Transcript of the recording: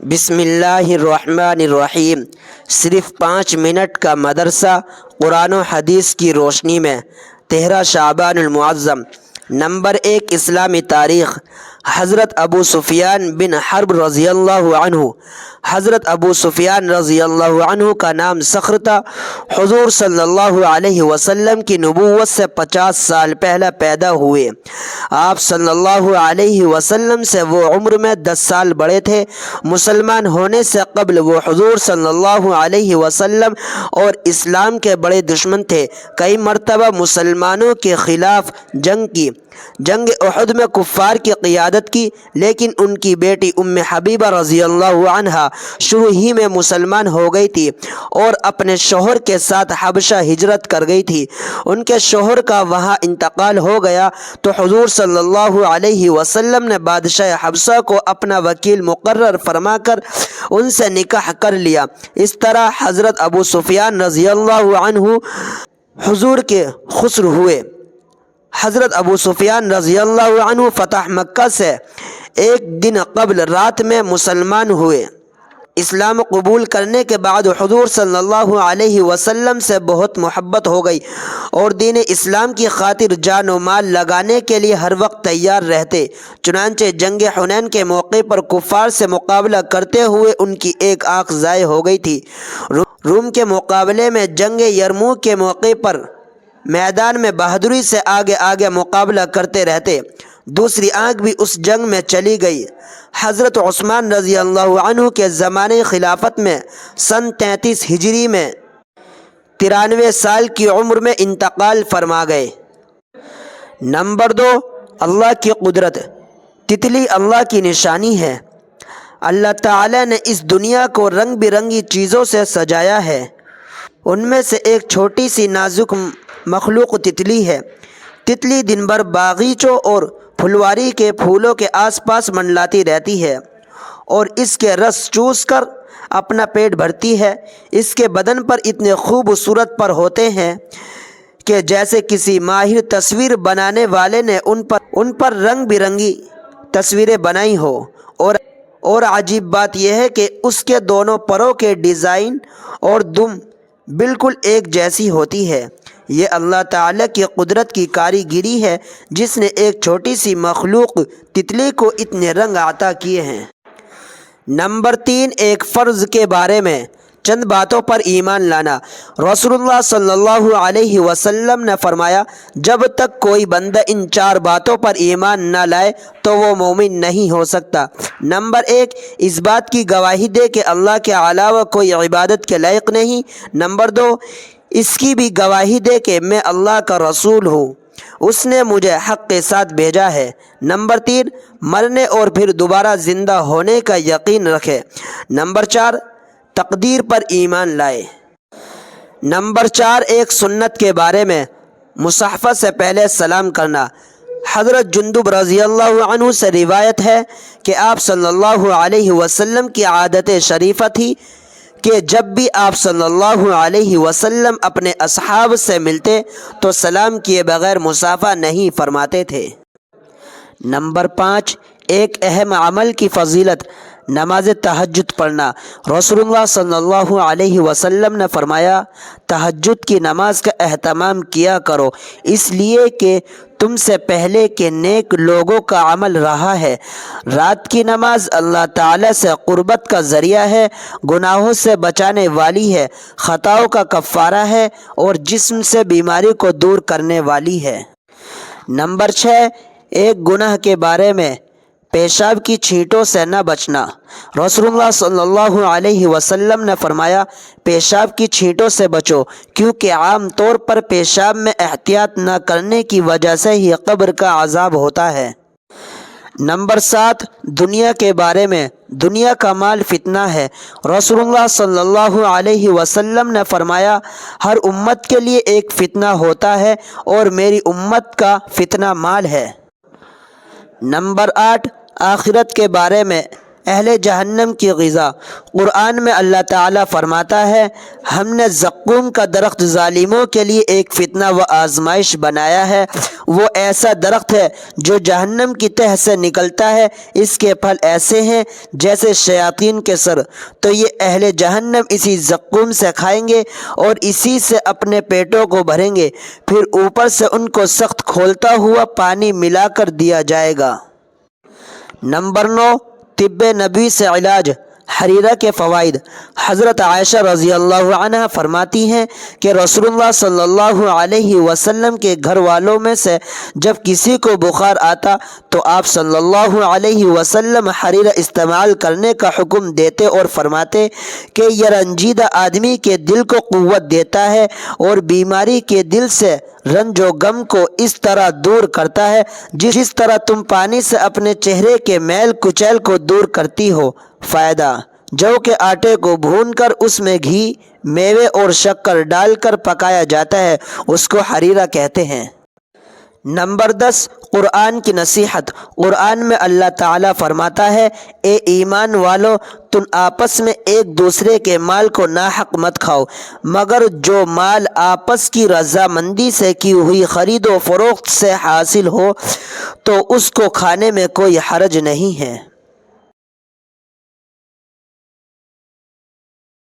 بسم اللہ الرحمن الرحیم۔ صرف 5 منٹ کا مدرسہ قرآن و حدیث کی روشنی میں 13 شعبان المعظم۔ نمبر 1، اسلامی تاریخ۔ حضرت ابو سفیان بن حرب رضی اللہ عنہ۔ حضرت ابو سفیان رضی اللہ عنہ کا نام صخر تھا۔ حضور صلی اللہ علیہ وسلم کی نبوت سے 50 سال پہلے پیدا ہوئے۔ آپ صلی اللہ علیہ وسلم سے وہ عمر میں 10 سال بڑے تھے۔ مسلمان ہونے سے قبل وہ حضور صلی اللہ علیہ وسلم اور اسلام کے بڑے دشمن تھے۔ کئی مرتبہ مسلمانوں کے خلاف جنگ کی۔ جنگ احد میں کفار کی قیادت کی، لیکن ان کی بیٹی ام حبیبہ رضی اللہ عنہا شروع ہی میں مسلمان ہو گئی تھی اور اپنے شوہر کے ساتھ حبشہ ہجرت کر گئی تھی۔ ان کے شوہر کا وہاں انتقال ہو گیا تو حضور صلی اللہ علیہ وسلم نے بادشاہ حبشہ کو اپنا وکیل مقرر فرما کر ان سے نکاح کر لیا۔ اس طرح حضرت ابو سفیان رضی اللہ عنہ حضور کے خسر ہوئے۔ حضرت ابو سفیان رضی اللہ عنہ فتح مکہ سے ایک دن قبل رات میں مسلمان ہوئے۔ اسلام قبول کرنے کے بعد حضور صلی اللہ علیہ وسلم سے بہت محبت ہو گئی اور دین اسلام کی خاطر جان و مال لگانے کے لیے ہر وقت تیار رہتے۔ چنانچہ جنگ حنین کے موقع پر کفار سے مقابلہ کرتے ہوئے ان کی ایک آنکھ ضائع ہو گئی تھی۔ روم کے مقابلے میں جنگ یرموک کے موقع پر میدان میں بہادری سے آگے آگے مقابلہ کرتے رہتے۔ دوسری آنکھ بھی اس جنگ میں چلی گئی۔ حضرت عثمان رضی اللہ عنہ کے زمانے خلافت میں سن 33 ہجری میں 93 سال کی عمر میں انتقال فرما گئے۔ نمبر 2، اللہ کی قدرت۔ تتلی اللہ کی نشانی ہے۔ اللہ تعالی نے اس دنیا کو رنگ برنگی چیزوں سے سجایا ہے۔ ان میں سے ایک چھوٹی سی نازک مخلوق تتلی ہے۔ تتلی دن بھر باغیچوں اور پھلواری کے پھولوں کے آس پاس منڈلاتی رہتی ہے اور اس کے رس چوس کر اپنا پیٹ بھرتی ہے۔ اس کے بدن پر اتنے خوبصورت پر ہوتے ہیں کہ جیسے کسی ماہر تصویر بنانے والے نے ان پر رنگ برنگی تصویریں بنائی ہو۔ اور عجیب بات یہ ہے کہ اس کے دونوں پروں کے ڈیزائن اور دم بالکل ایک جیسی ہوتی ہے۔ یہ اللہ تعالی کی قدرت کی کاریگری ہے جس نے ایک چھوٹی سی مخلوق تتلی کو اتنے رنگ عطا کیے ہیں۔ نمبر 3، ایک فرض کے بارے میں چند باتوں پر ایمان لانا۔ رسول اللہ صلی اللہ علیہ وسلم نے فرمایا، جب تک کوئی بندہ ان 4 باتوں پر ایمان نہ لائے تو وہ مومن نہیں ہو سکتا۔ نمبر 1، اس بات کی گواہی دے کہ اللہ کے علاوہ کوئی عبادت کے لائق نہیں۔ نمبر 2، اس کی بھی گواہی دے کہ میں اللہ کا رسول ہوں، اس نے مجھے حق کے ساتھ بھیجا ہے۔ نمبر 3، مرنے اور پھر دوبارہ زندہ ہونے کا یقین رکھے۔ نمبر 4، تقدیر پر ایمان لائے۔ نمبر 4، ایک سنت کے بارے میں مصحفہ سے پہلے سلام کرنا۔ حضرت جندب رضی اللہ عنہ سے روایت ہے کہ آپ صلی اللہ علیہ وسلم کی عادت شریفہ تھی کہ جب بھی آپ صلی اللہ علیہ وسلم اپنے اصحاب سے ملتے تو سلام کیے بغیر مصافحہ نہیں فرماتے تھے۔ نمبر 5، ایک اہم عمل کی فضیلت، نماز تہجد پڑھنا۔ رسول اللہ صلی اللہ علیہ وسلم نے فرمایا، تہجد کی نماز کا اہتمام کیا کرو، اس لیے کہ تم سے پہلے کے نیک لوگوں کا عمل رہا ہے۔ رات کی نماز اللہ تعالی سے قربت کا ذریعہ ہے، گناہوں سے بچانے والی ہے، خطاؤں کا کفارہ ہے اور جسم سے بیماری کو دور کرنے والی ہے۔ نمبر 6، ایک گناہ کے بارے میں پیشاب کی چھینٹوں سے نہ بچنا۔ رسول اللہ صلی اللہ علیہ وسلم نے فرمایا، پیشاب کی چھینٹوں سے بچو، کیونکہ عام طور پر پیشاب میں احتیاط نہ کرنے کی وجہ سے ہی قبر کا عذاب ہوتا ہے۔ نمبر 7، دنیا کے بارے میں، دنیا کا مال فتنہ ہے۔ رسول اللہ صلی اللہ علیہ وسلم نے فرمایا، ہر امت کے لیے ایک فتنہ ہوتا ہے اور میری امت کا فتنہ مال ہے۔ نمبر 8، آخرت کے بارے میں اہل جہنم کی غذا۔ قرآن میں اللہ تعالیٰ فرماتا ہے، ہم نے زقوم کا درخت ظالموں کے لیے ایک فتنہ و آزمائش بنایا ہے۔ وہ ایسا درخت ہے جو جہنم کی تہہ سے نکلتا ہے، اس کے پھل ایسے ہیں جیسے شیاطین کے سر۔ تو یہ اہل جہنم اسی زقوم سے کھائیں گے اور اسی سے اپنے پیٹوں کو بھریں گے، پھر اوپر سے ان کو سخت کھولتا ہوا پانی ملا کر دیا جائے گا۔ نمبر 9، طب نبوی سے علاج، حریرہ کے فوائد۔ حضرت عائشہ رضی اللہ عنہ فرماتی ہیں کہ رسول اللہ صلی اللہ علیہ وسلم کے گھر والوں میں سے جب کسی کو بخار آتا تو آپ صلی اللہ علیہ وسلم حریرہ استعمال کرنے کا حکم دیتے اور فرماتے کہ یہ رنجیدہ آدمی کے دل کو قوت دیتا ہے اور بیماری کے دل سے رنج و غم کو اس طرح دور کرتا ہے جس طرح تم پانی سے اپنے چہرے کے میل کچیل کو دور کرتی ہو۔ فائدہ: جو کے آٹے کو بھون کر اس میں گھی، میوے اور شکر ڈال کر پکایا جاتا ہے، اس کو حریرہ کہتے ہیں۔ نمبر 10، قرآن کی نصیحت۔ قرآن میں اللہ تعالیٰ فرماتا ہے، اے ایمان والو، تم آپس میں ایک دوسرے کے مال کو ناحق مت کھاؤ، مگر جو مال آپس کی رضامندی سے کی ہوئی خرید و فروخت سے حاصل ہو تو اس کو کھانے میں کوئی حرج نہیں ہے۔